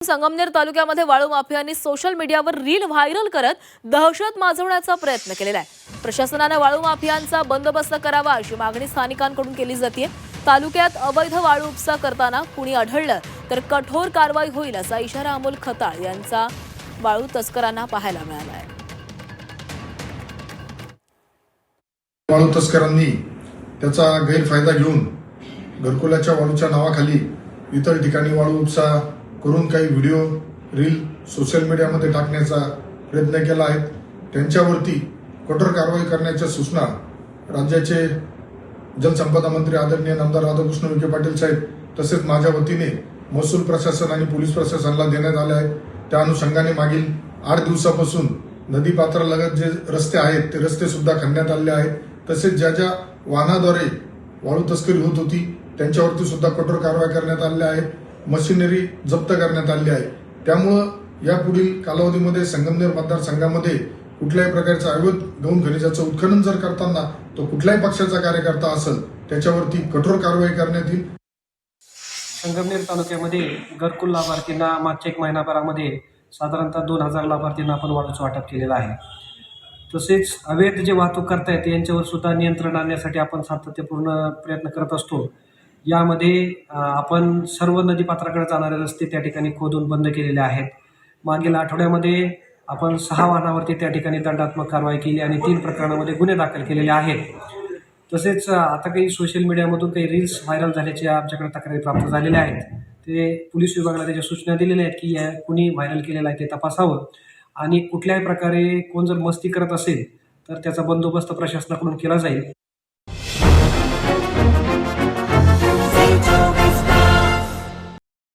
संगमनेर तालुक्यामध्ये वाळू माफियांनी सोशल मीडियावर रील व्हायरल करत दहशत माजवण्याचा प्रयत्न केलेला आहे। प्रशासनाने वाळू माफियांचा बंदोबस्त करावा अशी मागणी स्थानिकांकडून केली जाते। तालुक्यात अवैध वाळू उपसा करताना कुणी आढळलं तर कठोर कारवाई होईल असा इशारा अमोल खताळ यांचा वाळू तस्करांना पाहायला मिळाला आहे। वाळू तस्करांनी त्याचा गैरफायदा घेऊन घरकुलाच्या वाळूच्या नावाखाली इतर ठिकाणी वाळू उपसा करून काही व्हिडिओ रील सोशल मीडियामध्ये टाकण्याचा प्रयत्न केला आहे। त्यांच्यावरती कठोर कारवाई करण्याच्या सूचना राज्याचे जलसंपदा मंत्री आदरणीय नामदार राधाकृष्ण विखे पाटील साहेब तसेच माझ्या वतीने महसूल प्रशासन आणि पोलीस प्रशासनाला देण्यात आले आहेत। त्या अनुषंगाने मागील 8 दिवसापासून नदी पात्रालगत जे रस्ते आहेत ते रस्ते सुद्धा खणण्यात आले आहेत। तसेच ज्या ज्या वाहनाद्वारे वाळू तस्करी होत होती त्यांच्यावरती सुद्धा कठोर कारवाई करण्यात आली आहे। मशिनरी जप्त करण्यात आली आहे। त्यामुळं यापुढील कालावधीमध्ये संगमनेर मतदारसंघामध्ये कुठल्याही प्रकारचं अवैध गौण खनिजाचं उत्खनन जर करताना तो कुठल्याही पक्षाचा कार्यकर्ता असेल त्याच्यावरती कठोर कारवाई करण्यात येईल। संगमनेर तालुक्यामध्ये घरकुल लाभार्थींना मागच्या 1 महिनाभरामध्ये साधारणतः 2000 लाभार्थींना आपण वाळूचं वाटप केलेलं आहे। तसेच अवैध जे वाहतूक करतायत यांच्यावर सुद्धा नियंत्रण आणण्यासाठी आपण सातत्यपूर्ण प्रयत्न करत असतो। यामध्ये आपण सर्व नदीपात्राकडे जाणारे रस्ते त्या ठिकाणी खोदून बंद केलेले आहेत। मागील आठवड्यामध्ये आपण 6 वाहनावरती त्या ठिकाणी दंडात्मक कारवाई केली आणि 3 प्रकरणामध्ये गुन्हे दाखल केलेले आहेत। तसेच आता काही सोशल मीडियामधून काही रील्स व्हायरल झाल्याच्या आमच्याकडे तक्रारी प्राप्त झालेल्या आहेत। ते पोलीस विभागाला त्याच्या सूचना दिलेल्या आहेत की कुणी व्हायरल केलेलं आहे ते तपासावं आणि कुठल्याही प्रकारे कोण जर मस्ती करत असेल तर त्याचा बंदोबस्त प्रशासनाकडून केला जाईल।